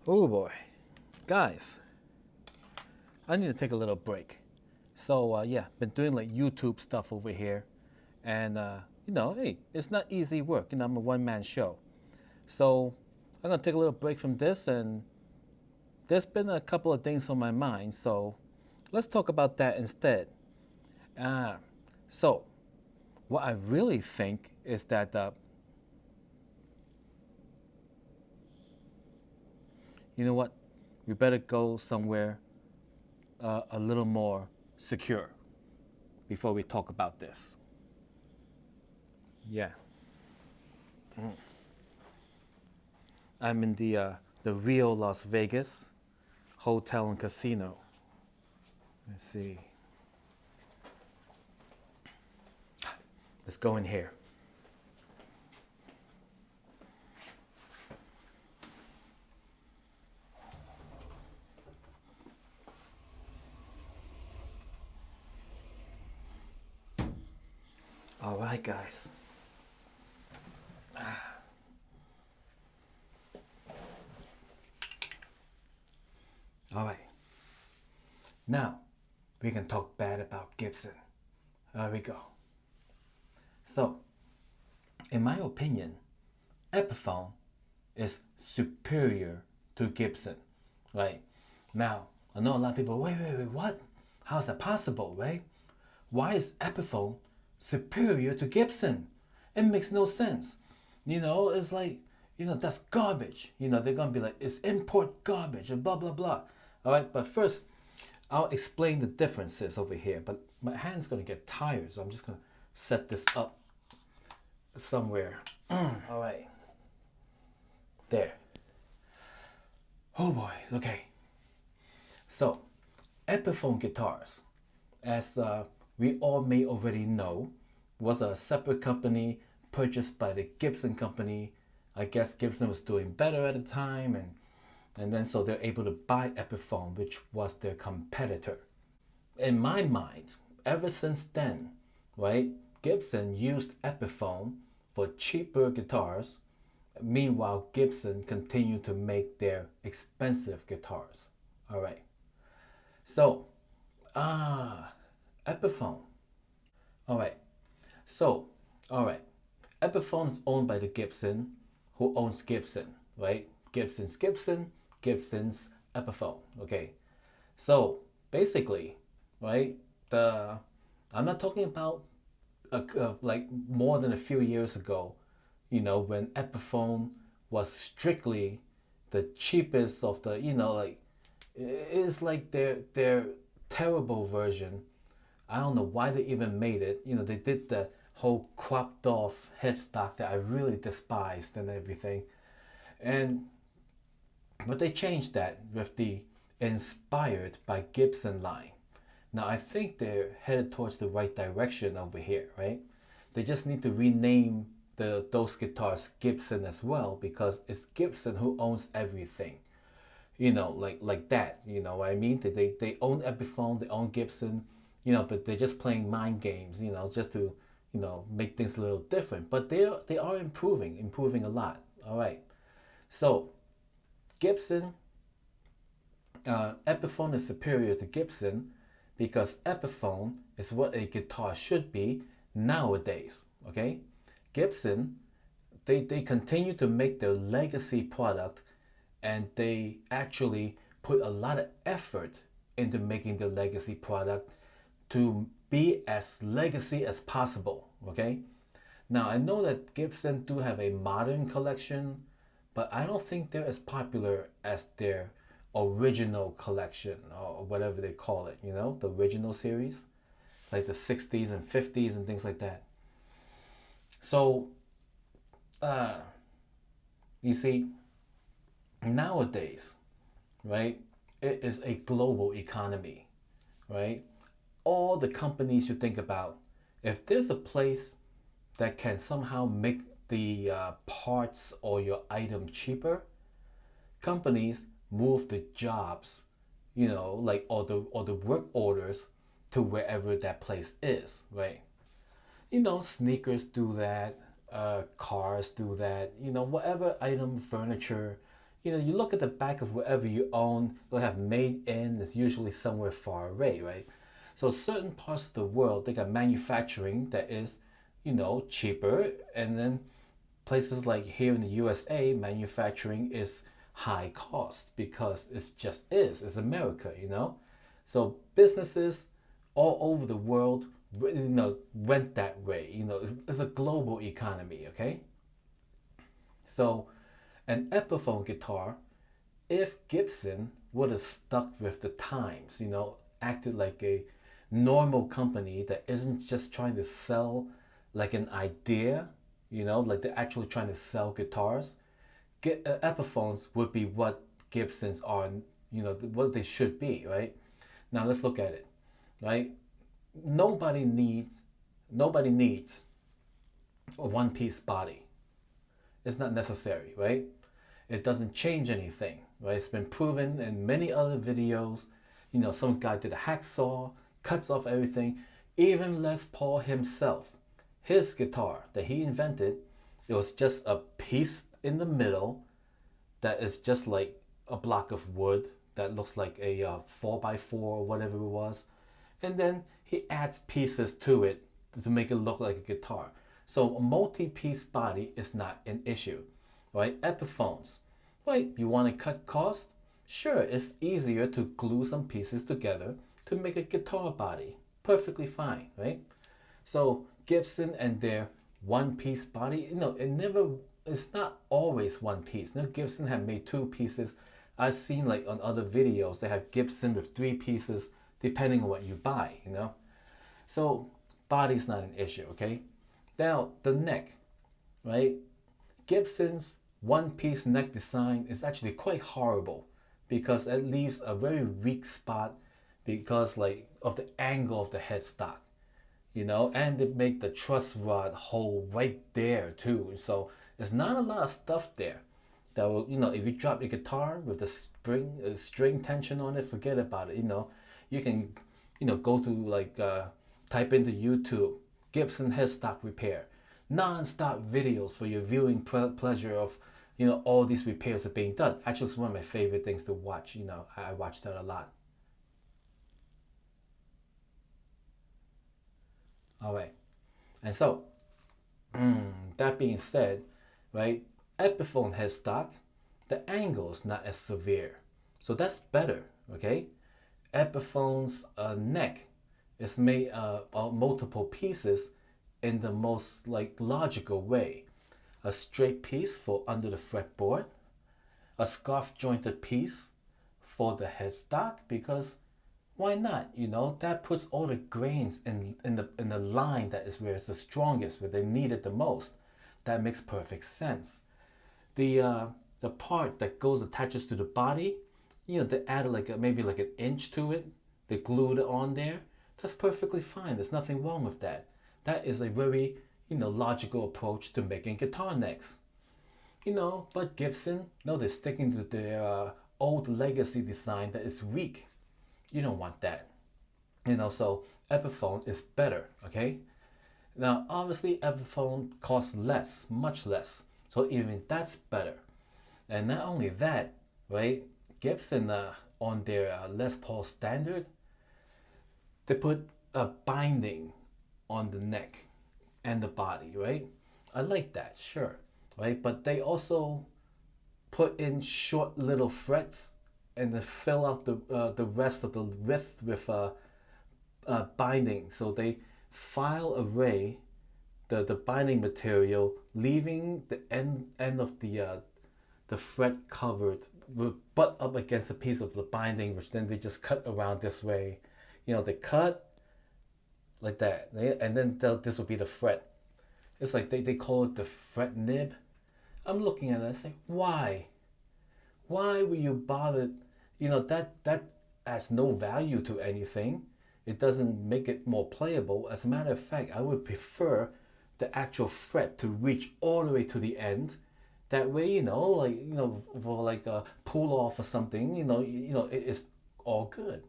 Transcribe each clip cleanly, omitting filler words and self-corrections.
Oh boy, guys, I need to take a little break. So yeah, been doing like YouTube stuff over here, and hey, it's not easy work. I'm a one-man show, so I'm gonna take a little break from this, and there's been a couple of things on my mind. So let's talk about that instead. Uh, so what I really think is that you know what, we better go somewhere a little more secure before we talk about this. Yeah. I'm in the real Las Vegas hotel and casino. Let's see. Let's go in here. All right, guys. All right. Now we can talk bad about Gibson. There we go. So, in my opinion, Epiphone is superior to Gibson. Right? Now, I know a lot of people, wait, what? How is that possible, right? Why is Epiphone superior to Gibson? It makes no sense. It's like, that's garbage. They're gonna be like, it's import garbage and blah blah blah. All right, but first, I'll explain the differences over here. But my hand's gonna get tired, so I'm just gonna set this up somewhere. All right, there. Oh boy, okay. So, Epiphone guitars, as we all may already know, was a separate company purchased by the Gibson company. I guess Gibson was doing better at the time, and then so they're able to buy Epiphone, which was their competitor. In my mind, ever since then, right, Gibson used Epiphone for cheaper guitars. Meanwhile, Gibson continued to make their expensive guitars. All right. So, Epiphone. All right. So, all right. Epiphone is owned by the Gibson, who owns Gibson, right? Gibson's Gibson, Gibson's Epiphone. Okay. So basically, right? The I'm not talking about like more than a few years ago, when Epiphone was strictly the cheapest of the, like it's like their terrible version. I don't know why they even made it. They did the whole cropped off headstock that I really despised and everything. And but they changed that with the inspired by Gibson line. Now I think they're headed towards the right direction over here, right? They just need to rename those guitars Gibson as well, because it's Gibson who owns everything. Like that. You know what I mean? They own Epiphone, they own Gibson, but they're just playing mind games, just to, make things a little different. But they are improving a lot. All right. So Gibson, Epiphone is superior to Gibson because Epiphone is what a guitar should be nowadays. Okay, Gibson, they continue to make their legacy product, and they actually put a lot of effort into making the legacy product to be as legacy as possible. Okay, now I know that Gibson do have a modern collection, but I don't think they're as popular as their original collection, or whatever they call it, the original series, like the 60s and 50s and things like that. So, uh, you see, nowadays, right, it is a global economy, right? All the companies you think about, if there's a place that can somehow make the parts or your item cheaper, companies move the jobs, like or the work orders to wherever that place is, right? Sneakers do that, cars do that, whatever item, furniture, You look at the back of whatever you own, it'll have made in, it's usually somewhere far away, right? So certain parts of the world, they got manufacturing that is, cheaper. And then places like here in the USA, manufacturing is high cost because it's America. So businesses all over the world, went that way. It's a global economy, okay? So an Epiphone guitar, if Gibson would have stuck with the times, acted like a normal company that isn't just trying to sell like an idea, like they're actually trying to sell guitars, Epiphones would be what Gibsons are, what they should be, right? Now let's look at it, right? Nobody needs nobody needs a one-piece body. It's not necessary, right? It doesn't change anything, right? It's been proven in many other videos. Some guy did a hacksaw, cuts off everything. Even Les Paul himself, his guitar that he invented, it was just a piece in the middle that is just like a block of wood that looks like a 4x4 or whatever it was. And then he adds pieces to it to make it look like a guitar. So a multi-piece body is not an issue, right? Epiphones, right? You want to cut costs? Sure, it's easier to glue some pieces together to make a guitar body. Perfectly fine, right? So Gibson and their one-piece body, it's not always one piece. Gibson had made two pieces. I've seen like on other videos, they have Gibson with three pieces, depending on what you buy. So body's not an issue, okay? Now the neck, right? Gibson's one-piece neck design is actually quite horrible because it leaves a very weak spot because like of the angle of the headstock, and they make the truss rod hole right there too. So there's not a lot of stuff there that will, if you drop your guitar with the string tension on it, forget about it. You can, go to like type into YouTube Gibson headstock repair, non-stop videos for your viewing pleasure of all these repairs are being done. Actually, it's one of my favorite things to watch. I watch that a lot. All right, and so that being said, right, Epiphone headstock, the angle is not as severe, so that's better. Okay, Epiphone's neck is made of multiple pieces in the most like logical way. A straight piece for under the fretboard, a scarf jointed piece for the headstock, because why not? That puts all the grains in the line that is where it's the strongest, where they need it the most. That makes perfect sense. The part that goes attaches to the body, they add maybe like an inch to it. They glued it on there. That's perfectly fine. There's nothing wrong with that. That is a very logical approach to making guitar necks. But Gibson, no, they're sticking to their old legacy design that is weak. You don't want that. So Epiphone is better, okay? Now, obviously, Epiphone costs less, much less. So even that's better. And not only that, right? Gibson, on their Les Paul standard, they put a binding on the neck and the body, right? I like that, sure, right? But they also put in short little frets and then fill out the rest of the width with binding. So they file away the binding material, leaving the end of the fret covered, butt up against a piece of the binding, which then they just cut around this way. They cut like that, and then this will be the fret. It's like they call it the fret nib. I'm looking at it and I say, why? Why were you bothered? That adds no value to anything. It doesn't make it more playable. As a matter of fact, I would prefer the actual fret to reach all the way to the end. That way, for like a pull off or something, it's all good.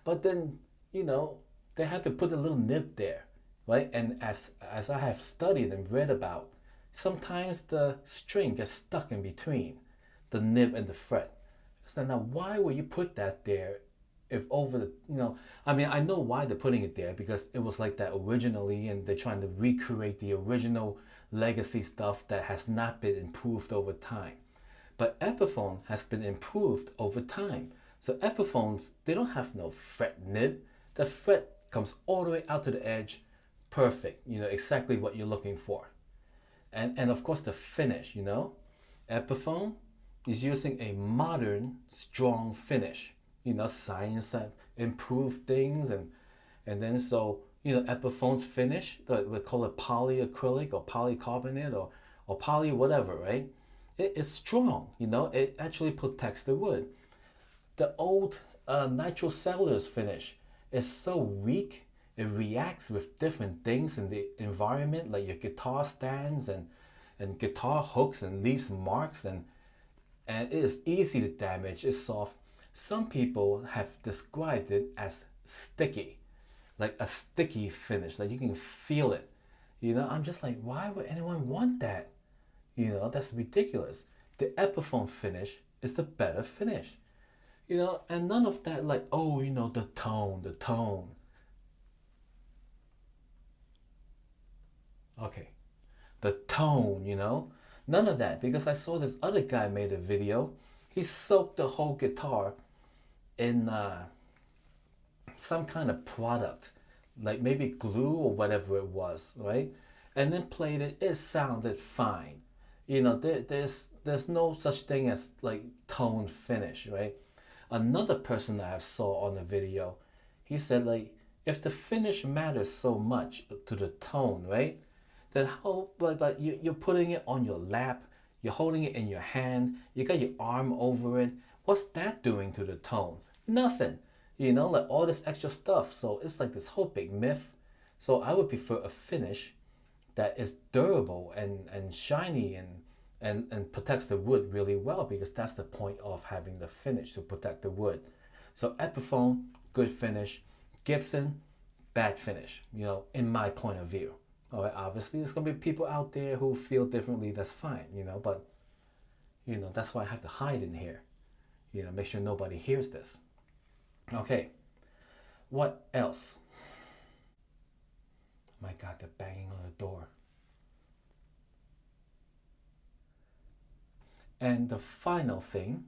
But then, they had to put a little nib there, right? And as I have studied and read about, sometimes the string gets stuck in between. the nib and the fret. So now, why would you put that there if over the, I mean, I know why they're putting it there because it was like that originally and they're trying to recreate the original legacy stuff that has not been improved over time. But Epiphone has been improved over time. So Epiphones, they don't have no fret nib. The fret comes all the way out to the edge. Perfect, exactly what you're looking for. And of course the finish, Epiphone is using a modern, strong finish. Science have improved things and then so, Epiphone's finish, we call it polyacrylic or polycarbonate or poly whatever, right? It is strong, it actually protects the wood. The old nitrocellulose finish is so weak, it reacts with different things in the environment, like your guitar stands and guitar hooks and leaves marks and it is easy to damage, it's soft. Some people have described it as sticky, like a sticky finish, like you can feel it. I'm just like, why would anyone want that? That's ridiculous. The Epiphone finish is the better finish. And none of that like, oh, the tone. Okay, the tone. None of that because I saw this other guy made a video. He soaked the whole guitar in some kind of product, like maybe glue or whatever it was, right? And then played it. It sounded fine. There's no such thing as like tone finish, right? Another person that I saw on the video, he said like if the finish matters so much to the tone, right? Then how like you're putting it on your lap, you're holding it in your hand, you got your arm over it. What's that doing to the tone? Nothing. Like all this extra stuff. So it's like this whole big myth. So I would prefer a finish that is durable and shiny and protects the wood really well because that's the point of having the finish, to protect the wood. So Epiphone, good finish. Gibson, bad finish, in my point of view. All right, obviously there's gonna be people out there who feel differently, that's fine, but that's why I have to hide in here. Make sure nobody hears this. Okay, what else? My God, they're banging on the door. And the final thing,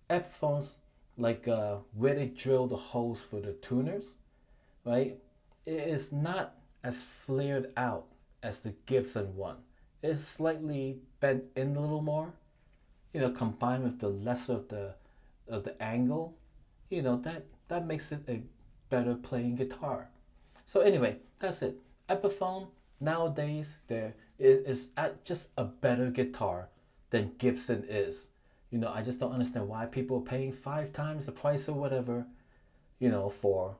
Epiphones, like where they drill the holes for the tuners, right? It is not as flared out as the Gibson one. It's slightly bent in a little more, combined with the lesser of the angle, that makes it a better playing guitar. So anyway, that's it. Epiphone nowadays there is just a better guitar than Gibson is. I just don't understand why people are paying 5 times the price or whatever, for,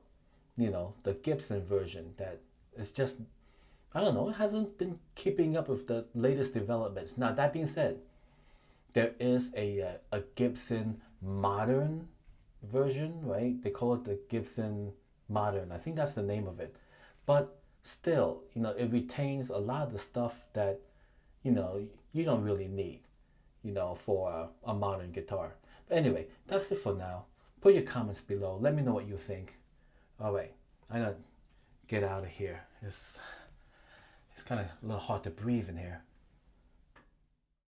the Gibson version that is just, I don't know, it hasn't been keeping up with the latest developments. Now, that being said, there is a Gibson modern version, right? They call it the Gibson Modern. I think that's the name of it. But still, it retains a lot of the stuff that, you don't really need, for a modern guitar. But anyway, that's it for now. Put your comments below. Let me know what you think. All right, I'm gonna get out of here. It's kind of a little hard to breathe in here.